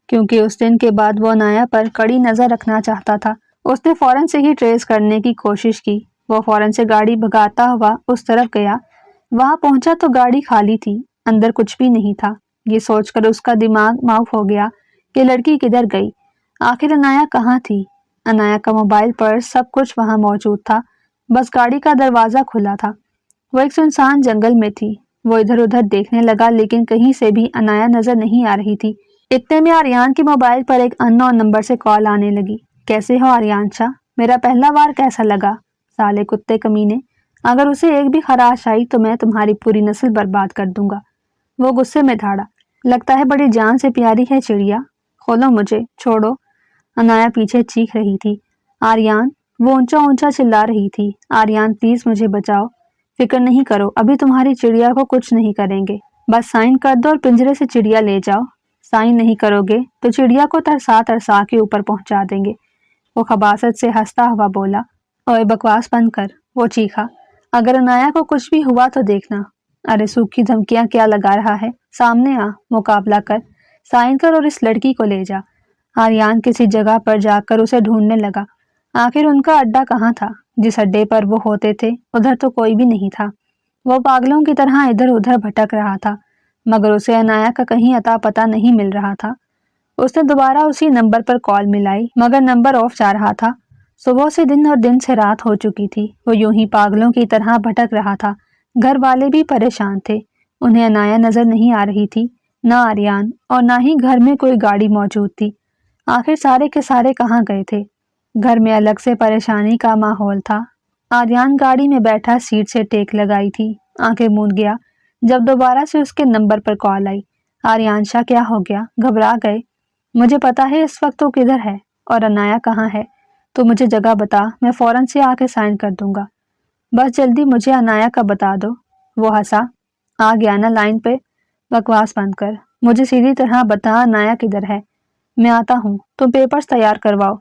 کیونکہ اس دن کے بعد وہ عنایا پر کڑی نظر رکھنا چاہتا تھا۔ اس نے فوراً سے ہی ٹریس کرنے کی کوشش کی۔ وہ فوراً سے گاڑی بھگاتا ہوا اس طرف گیا۔ وہاں پہنچا تو گاڑی خالی تھی، اندر کچھ بھی نہیں تھا۔ یہ سوچ کر اس کا دماغ معاف ہو گیا کہ لڑکی کدھر گئی، آخر عنایا کہاں تھی۔ عنایا کا موبائل، پرس، سب کچھ وہاں موجود تھا، بس گاڑی کا دروازہ کھلا تھا۔ وہ ایک سنسان جنگل میں تھی۔ وہ ادھر ادھر دیکھنے لگا لیکن کہیں سے بھی عنایا نظر نہیں آ رہی تھی۔ اتنے میں آریان کے موبائل پر ایک ان نون نمبر سے کال آنے لگی۔ کیسے ہو آریان شاہ، میرا پہلا وار کیسا لگا؟ سالے کتے کمینے، اگر اسے ایک بھی خراش آئی تو میں تمہاری پوری نسل برباد کر دوں گا۔ وہ غصے میں دھاڑا۔ لگتا ہے بڑی جان سے پیاری ہے چڑیا، کھولو مجھے، چھوڑو۔ عنایا پیچھے چیخ رہی تھی۔ آریان، وہ اونچا اونچا چلا رہی تھی۔ آریان پلیز مجھے بچاؤ، فکر نہیں کرو، ابھی تمہاری چڑیا کو کچھ نہیں کریں گے، बस साइन कर दो और पिंजरे से चिड़िया ले जाओ। साइन नहीं करोगे तो चिड़िया को तरसा तरसा के ऊपर पहुंचा देंगे। वो खबासत से हंसता हुआ बोला। ओए बकवास बंद कर, वो चीखा। अगर अनाया को कुछ भी हुआ तो देखना। अरे सूखी धमकियां क्या लगा रहा है, सामने आ, मुकाबला कर, साइन कर और इस लड़की को ले जा। आर्यान किसी जगह पर जाकर उसे ढूंढने लगा। आखिर उनका अड्डा कहाँ था? जिस अड्डे पर वो होते थे उधर तो कोई भी नहीं था। वो पागलों की तरह इधर उधर भटक रहा था, मगर उसे अनाया का कहीं अता पता नहीं मिल रहा था। उसने दोबारा उसी नंबर पर कॉल मिलाई, मगर नंबर ऑफ जा रहा था। सुबह से दिन और दिन से रात हो चुकी थी। वो यूं ही पागलों की तरह भटक रहा था। घर वाले भी परेशान थे। उन्हें अनाया नजर नहीं आ रही थी, न आर्यान, और न ही घर में कोई गाड़ी मौजूद थी। आखिर सारे के सारे कहाँ गए थे? घर में अलग से परेशानी का माहौल था। आर्यान गाड़ी में बैठा सीट से टेक लगाई थी, आंखें मूंद गया जब दोबारा से उसके नंबर पर कॉल आई। आर्यांशा, क्या हो गया? घबरा गए? मुझे पता है इस वक्त तो किधर है, और अनाया कहाँ है। तो मुझे जगह बता, मैं फौरन से आके साइन कर दूंगा। बस जल्दी मुझे अनाया का बता दो। वो हंसा। आ गया ना लाइन पे? बकवास बंद कर, मुझे सीधी तरह बता अनाया किधर है। मैं आता हूँ, तुम पेपर्स तैयार करवाओ,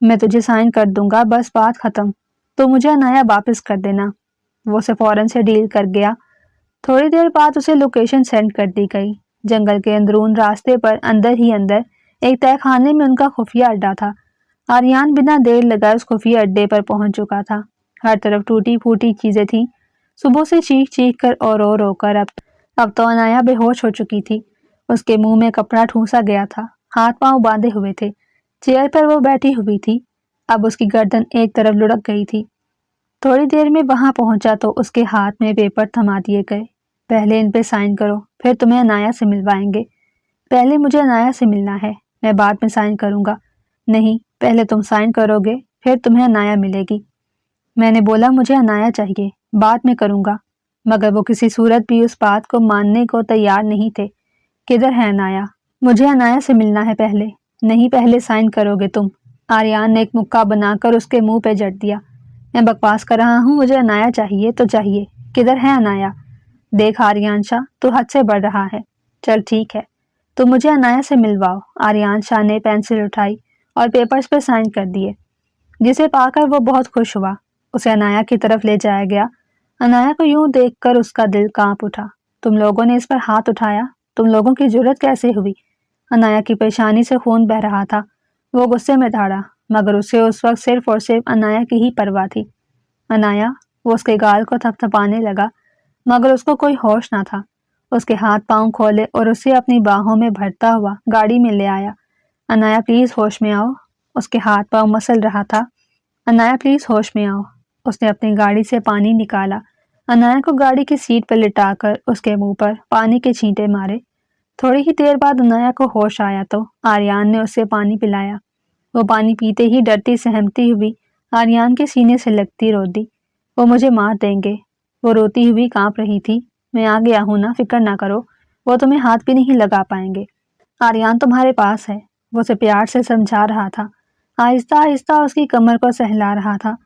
मैं तुझे साइन कर दूंगा, बस बात खत्म। तो मुझे अनाया वापस कर देना। वो उसे फौरन से डील कर गया। थोड़ी देर बाद उसे लोकेशन सेंड कर दी गई। जंगल के अंदरून रास्ते पर अंदर ही अंदर एक तहखाने में उनका खुफिया अड्डा था। आर्यान बिना देर लगाए उस खुफिया अड्डे पर पहुंच चुका था। हर तरफ टूटी फूटी चीजें थीं। सुबह से चीख चीख कर और रो रो कर अब तो अनाया बेहोश हो चुकी थी। उसके मुंह में कपड़ा ठूंसा गया था, हाथ पांव बांधे हुए थे। चेयर पर वो बैठी हुई थी। अब उसकी गर्दन एक तरफ लुढ़क गई थी। थोड़ी देर में वहां पहुंचा तो उसके हाथ में पेपर थमा दिए गए। पहले इन पे साइन करो, फिर तुम्हें अनाया से मिलवाएंगे। पहले मुझे अनाया से मिलना है, मैं बाद में साइन करूंगा। नहीं, पहले तुम साइन करोगे, फिर तुम्हें अनाया मिलेगी। मैंने बोला मुझे अनाया चाहिए, बाद में करूंगा। मगर वो किसी सूरत भी उस बात को मानने को तैयार नहीं थे। किधर है अनाया? मुझे अनाया से मिलना है पहले। नहीं, पहले साइन करोगे तुम। आर्यान ने एक मुक्का बनाकर उसके मुंह पे जड़ दिया। मैं बकवास कर रहा हूँ, मुझे अनाया चाहिए तो चाहिए। किधर है अनाया? देख आर्यांशा, तू हद से बढ़ रहा है। चल ठीक है, तो मुझे अनाया से मिलवाओ। आर्यांशा ने पेंसिल उठाई और पेपर्स पे साइन कर दिए, जिसे पाकर वो बहुत खुश हुआ। उसे अनाया की तरफ ले जाया गया। अनाया को यूं देखकर उसका दिल कांप उठा। तुम लोगों ने इस पर हाथ उठाया? तुम लोगों की जुर्रत कैसे हुई? अनाया की पेशानी से खून बह रहा था। वो गुस्से में दौड़ा, मगर उसे उस वक्त सिर्फ और सिर्फ अनाया की ही परवाह थी। अनाया? वो उसके गाल को थपथपाने लगा, मगर उसको कोई होश ना था। उसके हाथ पांव खोले और उसे अपनी बाहों में भरता हुआ गाड़ी में ले आया। अनाया प्लीज होश में आओ। उसके हाथ पांव मसल रहा था। अनाया प्लीज होश में आओ। उसने अपनी गाड़ी से पानी निकाला। अनाया को गाड़ी की सीट पर लिटाकर उसके मुंह पर पानी के छींटे मारे। थोड़ी ही देर बाद अनाया को होश आया तो आर्यान ने उसे पानी पिलाया। वो पानी पीते ही डरती सहमती हुई आर्यान के सीने से लगती रो दी। वो मुझे मार देंगे। वो रोती हुई कांप रही थी। मैं आ गया हूं ना, फिक्र ना करो, वो तुम्हें हाथ भी नहीं लगा पाएंगे। आर्यान तुम्हारे पास है, वो उसे प्यार से समझा रहा था। आहिस्ता आहिस्ता उसकी कमर को सहला रहा था।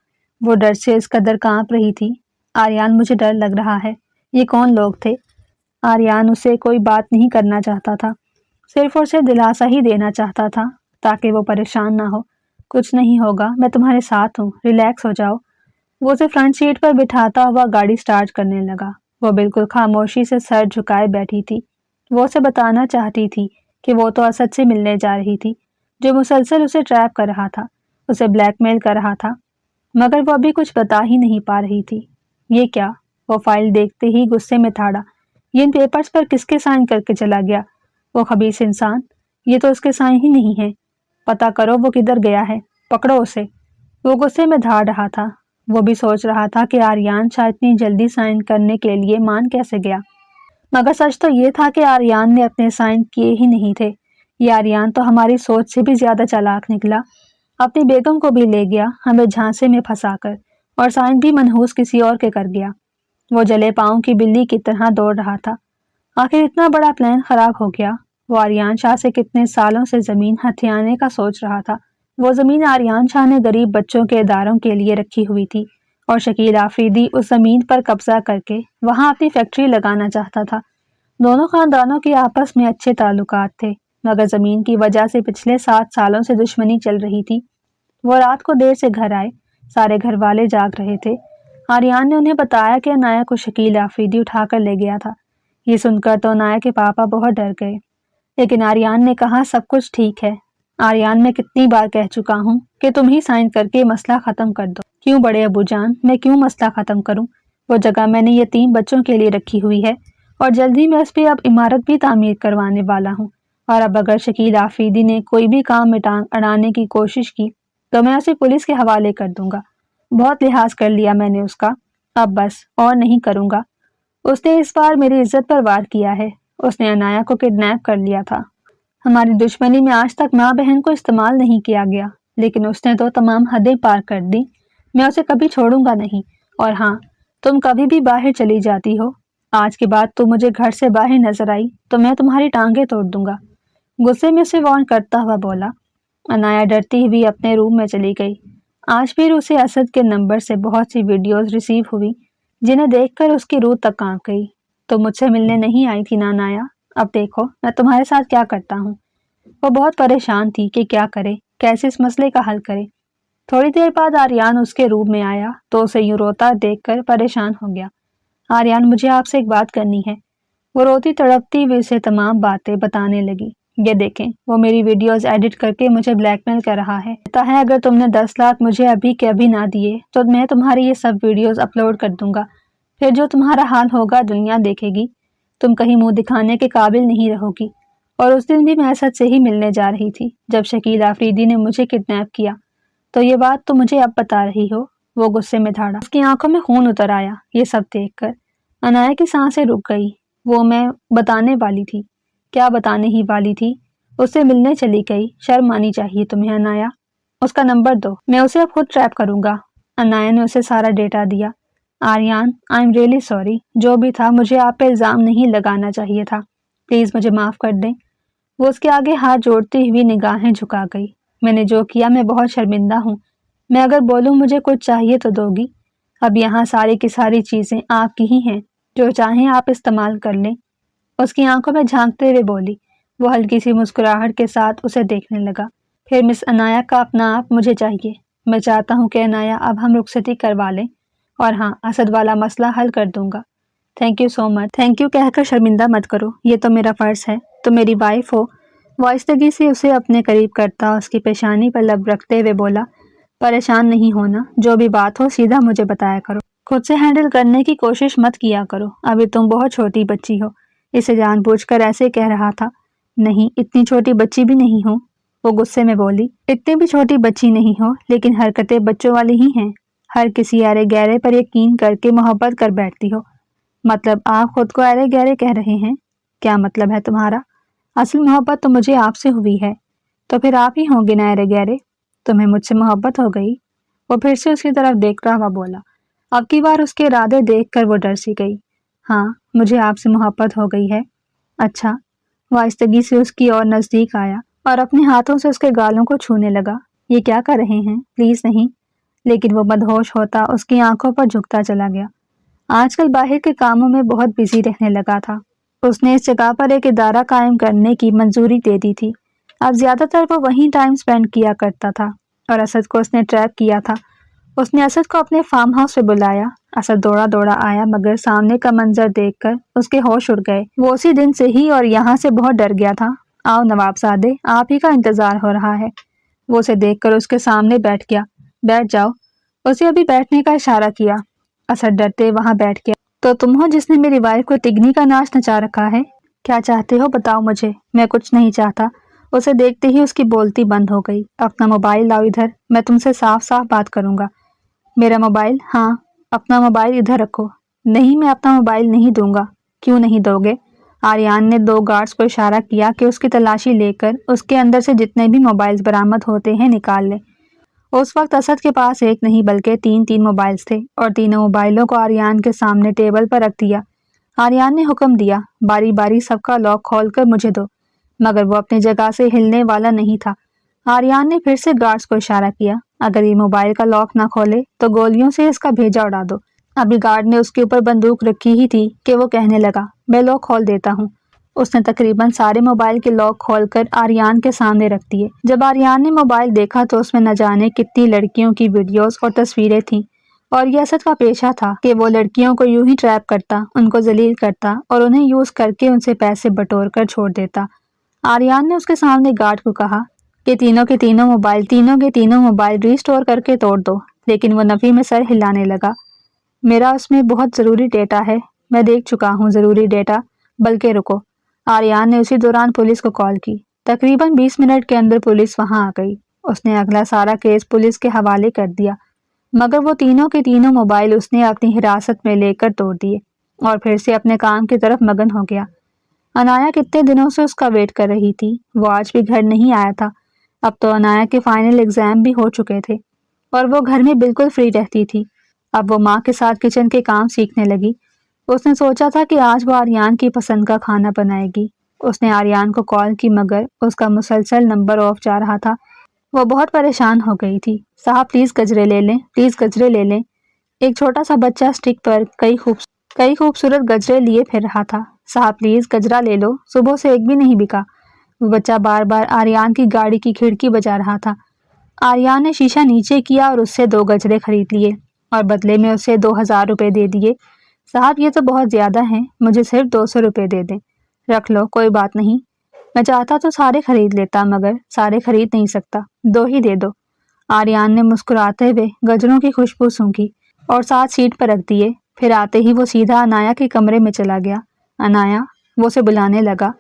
वो डर से इस कदर कांप रही थी। आर्यान, मुझे डर लग रहा है। ये कौन लोग थे? आर्यान उसे कोई बात नहीं करना चाहता था, सिर्फ उसे दिलासा ही देना चाहता था ताकि वो परेशान ना हो। कुछ नहीं होगा, मैं तुम्हारे साथ हूँ, रिलैक्स हो जाओ। वो उसे फ्रंट सीट पर बिठाता हुआ गाड़ी स्टार्ट करने लगा। वो बिल्कुल खामोशी से सर झुकाए बैठी थी। वो उसे बताना चाहती थी कि वो तो असद से मिलने जा रही थी, जो मुसलसल उसे ट्रैप कर रहा था, उसे ब्लैकमेल कर रहा था, मगर वो अभी कुछ बता ही नहीं पा रही थी। ये क्या? वो फाइल देखते ही गुस्से में ठाड़ा। ये इन पेपर्स पर किसके साइन करके चला गया? वो खबीस इंसान, ये तो उसके साइन ही नहीं है। पता करो वो किधर गया है, पकड़ो उसे। वो गुस्से में धाड़ रहा था। वो भी सोच रहा था कि आर्यान शायद इतनी जल्दी साइन करने के लिए मान कैसे गया, मगर सच तो ये था कि आर्यान ने अपने साइन किए ही नहीं थे। ये आर्यान तो हमारी सोच से भी ज्यादा चालाक निकला। अपनी बेगम को भी ले गया हमें झांसे में फंसाकर, और साइन भी मनहूस किसी और के कर गया। वो जले पांव की बिल्ली की तरह दौड़ रहा था। आखिर इतना बड़ा प्लान खराब हो गया। वो आर्यान शाह से कितने सालों से जमीन हथियाने का सोच रहा था। वो जमीन आर्यान शाह ने गरीब बच्चों के इदारों के लिए रखी हुई थी, और शकील आफरीदी उस जमीन पर कब्जा करके वहां अपनी फैक्ट्री लगाना चाहता था। दोनों खानदानों के आपस में अच्छे ताल्लुकात थे, मगर जमीन की वजह से पिछले 7 सालों से दुश्मनी चल रही थी। वो रात को देर से घर आए, सारे घर वाले जाग रहे थे। आर्यान ने उन्हें बताया कि अनाया को शकील आफरीदी उठाकर ले गया था। ये सुनकर तो अनाया के पापा बहुत डर गए, लेकिन आर्यान ने कहा सब कुछ ठीक है। आर्यान, मैं कितनी बार कह चुका हूँ कि तुम ही साइन करके मसला खत्म कर दो। क्यों बड़े अबू जान, मैं क्यों मसला खत्म करूँ? वो जगह मैंने ये 3 बच्चों के लिए रखी हुई है और जल्दी मैं उस पर अब इमारत भी तामीर करवाने वाला हूँ। और अब अगर शकील आफरीदी ने कोई भी काम में टांग अड़ाने की कोशिश की तो मैं उसे पुलिस के हवाले कर दूंगा। बहुत लिहाज कर लिया मैंने उसका, अब बस और नहीं करूंगा। उसने इस बार मेरी इज्जत पर वार किया है। उसने अनाया को किडनैप कर लिया था। हमारी दुश्मनी में आज तक माँ बहन को इस्तेमाल नहीं किया गया, लेकिन उसने तो तमाम हदें पार कर दी। मैं उसे कभी छोड़ूंगा नहीं। और हाँ, तुम कभी भी बाहर चली जाती हो, आज के बाद तुम मुझे घर से बाहर नजर आई तो मैं तुम्हारी टांगे तोड़ दूंगा। गुस्से में उसे वार्न करता हुआ बोला। अनाया डरती हुई अपने रूम में चली गई। आज फिर उसे असद के नंबर से बहुत सी वीडियोस रिसीव हुई, जिन्हें देखकर उसकी रूह तक कांप गई। तो मुझसे मिलने नहीं आई थी ना अनाया? अब देखो मैं तुम्हारे साथ क्या करता हूँ। वो बहुत परेशान थी कि क्या करे, कैसे इस मसले का हल करे। थोड़ी देर बाद आर्यान उसके रूम में आया तो उसे यूं रोता देखकर परेशान हो गया। आर्यान, मुझे आपसे एक बात करनी है। वो रोती तड़पती हुई उसे तमाम बातें बताने लगी। ये देखें, वो मेरी वीडियोस एडिट करके मुझे ब्लैकमेल कर रहा है। कहता है अगर तुमने 10 लाख मुझे अभी के अभी ना दिए तो मैं तुम्हारी ये सब वीडियोस अपलोड कर दूंगा। फिर जो तुम्हारा हाल होगा दुनिया देखेगी। तुम कहीं मुंह दिखाने के काबिल नहीं रहोगी। और उस दिन भी मैं असद से ही मिलने जा रही थी जब शकील आफरीदी ने मुझे किडनैप किया। तो ये बात तो मुझे अब बता रही हो? वो गुस्से में धाड़ा। उसकी आंखों में खून उतर आया। ये सब देखकर अनाया की सांसें रुक गई। वो मैं बताने वाली थी। क्या बताने ही वाली थी? उससे मिलने चली गई। शर्म आनी चाहिए तुम्हें अनाया। उसका नंबर दो, मैं उसे अब खुद ट्रैप करूंगा। अनाया ने उसे सारा डेटा दिया। Aryan, I am really sorry. जो भी था मुझे आप पे इल्जाम नहीं लगाना चाहिए था। प्लीज मुझे माफ कर दें। वो उसके आगे हाथ जोड़ती हुई निगाहें झुका गई। मैंने जो किया मैं बहुत शर्मिंदा हूँ। मैं अगर बोलूँ मुझे कुछ चाहिए तो दोगी? अब यहाँ सारी की सारी चीजें आपकी ही हैं, जो चाहें आप इस्तेमाल कर लें। उसकी आंखों में झांकते हुए बोली। वो हल्की सी मुस्कुराहट के साथ उसे देखने लगा। फिर मिस अनाया का अपना आप मुझे चाहिए। मैं चाहता हूँ कि अनाया अब हम रुखसती करवा लें, और हाँ, असद वाला मसला हल कर दूंगा। Thank you so much. Thank you कहकर शर्मिंदा मत करो, ये तो मेरा फर्ज है। तुम मेरी वाइफ हो। वो आहिस्तगी से उसे अपने करीब करता उसकी पेशानी पर लब रखते हुए बोला, परेशान नहीं होना, जो भी बात हो सीधा मुझे बताया करो। खुद से हैंडल करने की कोशिश मत किया करो, अभी तुम बहुत छोटी बच्ची हो। इसे जानबूझकर ऐसे कह रहा था। नहीं, इतनी छोटी बच्ची भी नहीं हो। वो गुस्से में बोली। इतनी भी छोटी बच्ची नहीं हो, लेकिन हरकतें बच्चों वाली ही हैं। हर किसी अरे गहरे पर यकीन करके मोहब्बत कर बैठती हो। मतलब आप खुद को अरे गहरे कह रहे हैं? क्या मतलब है तुम्हारा? असल मोहब्बत तो मुझे आपसे हुई है, तो फिर आप ही होंगे ना अरे गहरे। तुम्हें मुझसे मोहब्बत हो गई? वो फिर से उसकी तरफ देखता हुआ बोला। अब की बार उसके इरादे देखकर वो डर सी गई। हाँ, मुझे आपसे मोहब्बत हो गई है। अच्छा। वो आहिस्तगी से उसकी ओर नजदीक आया और अपने हाथों से उसके गालों को छूने लगा। ये क्या कर रहे हैं? प्लीज नहीं। लेकिन वो मदहोश होता उसकी आंखों पर झुकता चला गया। आजकल बाहर के कामों में बहुत बिजी रहने लगा था। उसने इस जगह पर एक इदारा कायम करने की मंजूरी दे दी थी। अब ज्यादातर वो वहीं टाइम स्पेंड किया करता था। और असद को उसने ट्रैप किया था। उसने असद को अपने फार्म हाउस पे बुलाया। असद दौड़ा दौड़ा आया, मगर सामने का मंजर देखकर उसके होश उड़ गए। वो उसी दिन से ही और यहाँ से बहुत डर गया था। आओ नवाबजादे, आप ही का इंतजार हो रहा है। वो उसे देखकर उसके सामने बैठ गया। बैठ जाओ। उसे अभी बैठने का इशारा किया। असद डरते वहां बैठ गया। तो तुम हो जिसने मेरी वाइफ को तिगनी का नाच नचा रखा है? क्या चाहते हो बताओ मुझे। मैं कुछ नहीं चाहता। उसे देखते ही उसकी बोलती बंद हो गई। अपना मोबाइल लाओ इधर, मैं तुमसे साफ साफ बात करूंगा। मेरा मोबाइल? हाँ, अपना मोबाइल इधर रखो। नहीं, मैं अपना मोबाइल नहीं दूंगा। क्यों नहीं दोगे? आर्यान ने 2 गार्ड्स को इशारा किया कि उसकी तलाशी लेकर उसके अंदर से जितने भी मोबाइल्स बरामद होते हैं निकाल ले। उस वक्त असद के पास एक नहीं बल्कि 3 मोबाइल्स थे और तीनों मोबाइलों को आर्यान के सामने टेबल पर रख दिया। आर्यान ने हुक्म दिया, बारी बारी सबका लॉक खोलकर मुझे दो। मगर वो अपनी जगह से हिलने वाला नहीं था। आर्यान ने फिर से गार्ड्स को इशारा किया, अगर ये मोबाइल का लॉक ना खोले तो गोलियों से इसका भेजा उड़ा दो। ابھی گارڈ نے اس کے اوپر بندوق رکھی ہی تھی کہ وہ کہنے لگا، میں لاک کھول دیتا ہوں۔ اس نے تقریباً سارے موبائل کے لاک کھول کر آریان کے سامنے رکھ دیے۔ جب آریان نے موبائل دیکھا تو اس میں نہ جانے کتنی لڑکیوں کی ویڈیوز اور تصویریں تھیں، اور یہ اسد کا پیشہ تھا کہ وہ لڑکیوں کو یوں ہی ٹریپ کرتا، ان کو ذلیل کرتا اور انہیں یوز کر کے ان سے پیسے بٹور کر چھوڑ دیتا۔ آریان نے اس کے سامنے گارڈ کو کہا کہ تینوں کے تینوں موبائل ریسٹور کر کے توڑ دو، لیکن وہ نفی میں سر ہلانے لگا۔ میرا اس میں بہت ضروری ڈیٹا ہے، میں دیکھ چکا ہوں ضروری ڈیٹا، بلکہ رکو۔ آریان نے اسی دوران پولیس کو کال کی۔ تقریباً 20 منٹ کے اندر پولیس وہاں آ گئی۔ اس نے اگلا سارا کیس پولیس کے حوالے کر دیا، مگر وہ تینوں کے تینوں موبائل اس نے اپنی حراست میں لے کر توڑ دیے اور پھر سے اپنے کام کی طرف مگن ہو گیا۔ انایا کتنے دنوں سے اس کا ویٹ کر رہی تھی، وہ آج بھی گھر نہیں آیا تھا۔ اب تو انایا کے فائنل ایگزام بھی ہو چکے تھے اور وہ گھر میں بالکل فری رہتی تھی۔ اب وہ ماں کے ساتھ کچن کے کام سیکھنے لگی۔ اس نے سوچا تھا کہ آج وہ آریان کی پسند کا کھانا بنائے گی۔ اس نے آریان کو کال کی مگر اس کا مسلسل نمبر آف جا رہا تھا۔ وہ بہت پریشان ہو گئی تھی۔ صاحب پلیز گجرے لے لیں، پلیز گجرے لے لیں۔ ایک چھوٹا سا بچہ اسٹک پر کئی خوبصورت گجرے لیے پھر رہا تھا۔ صاحب پلیز گجرا لے لو، صبح سے ایک بھی نہیں بکا۔ وہ بچہ بار بار آریان کی گاڑی کی کھڑکی بجا رہا تھا۔ آریان نے شیشہ نیچے کیا اور اس سے 2 گجرے خرید لیے اور بدلے میں اسے 2000 روپے دے دیے۔ صاحب یہ تو بہت زیادہ ہیں، مجھے صرف 200 روپے دے دیں۔ رکھ لو، کوئی بات نہیں، میں چاہتا تو سارے خرید لیتا مگر سارے خرید نہیں سکتا، 2 ہی دے دو۔ آریان نے مسکراتے ہوئے گجروں کی خوشبو سونگھی اور ساتھ سیٹ پر رکھ دیے۔ پھر آتے ہی وہ سیدھا انایا کے کمرے میں چلا گیا۔ انایا، وہ اسے بلانے لگا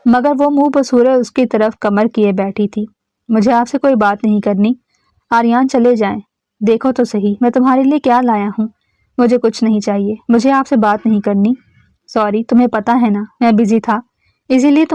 مگر وہ منہ بسورے اس کی طرف کمر کیے بیٹھی تھی۔ مجھے آپ سے کوئی بات نہیں کرنی۔ آریان چلے جائیں، دیکھو تو صحیح میں تمہارے لیے کیا لایا ہوں۔ مجھے کچھ نہیں چاہیے، مجھے آپ سے بات نہیں کرنی۔ سوری، تمہیں پتہ ہے نا میں بزی تھا، اسی لیے